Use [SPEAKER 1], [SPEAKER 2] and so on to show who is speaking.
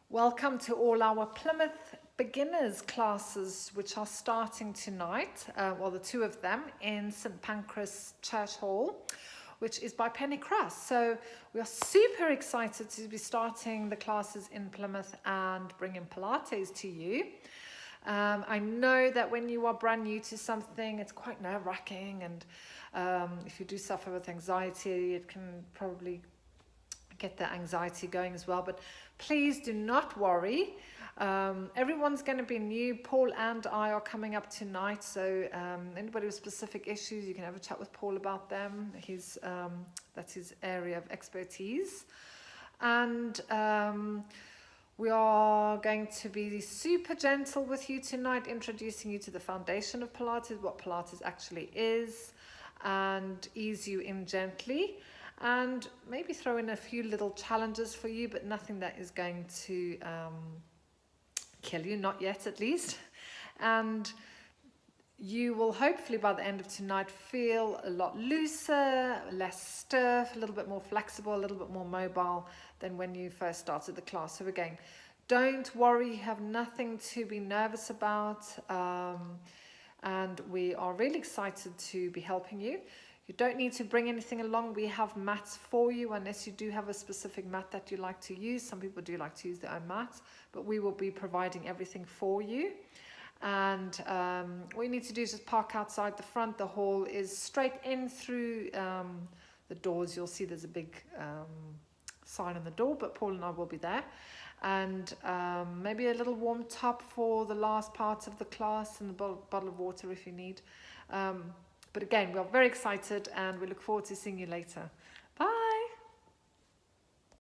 [SPEAKER 1] Welcome to all our Plymouth beginners classes, which are starting tonight, the two of them in St Pancras Church Hall, which is by Pancras. So we are super excited to be starting the classes in Plymouth and bringing Pilates to you. I know that when you are brand new to something, it's quite nerve-wracking, and if you do suffer with anxiety, it can probably get the anxiety going as well, but please do not worry. Everyone's going to be new. Paul and I are coming up tonight, so anybody with specific issues, you can have a chat with Paul about them. That's his area of expertise. And we are going to be super gentle with you tonight, introducing you to the foundation of Pilates, what Pilates actually is, and ease you in gently. And maybe throw in a few little challenges for you, but nothing that is going to kill you, not yet at least. And you will hopefully by the end of tonight feel a lot looser, less stiff, a little bit more flexible, a little bit more mobile than when you first started the class. So again, don't worry, you have nothing to be nervous about, and we are really excited to be helping you. You don't need to bring anything along. We have mats for you, unless you do have a specific mat that you like to use. Some people do like to use their own mats, but we will be providing everything for you. And what you need to do is just park outside the front. The hall is straight in through the doors. You'll see there's a big sign on the door, but Paul and I will be there. And maybe a little warm top for the last part of the class, and a bottle of water if you need. But again, we are very excited and we look forward to seeing you later.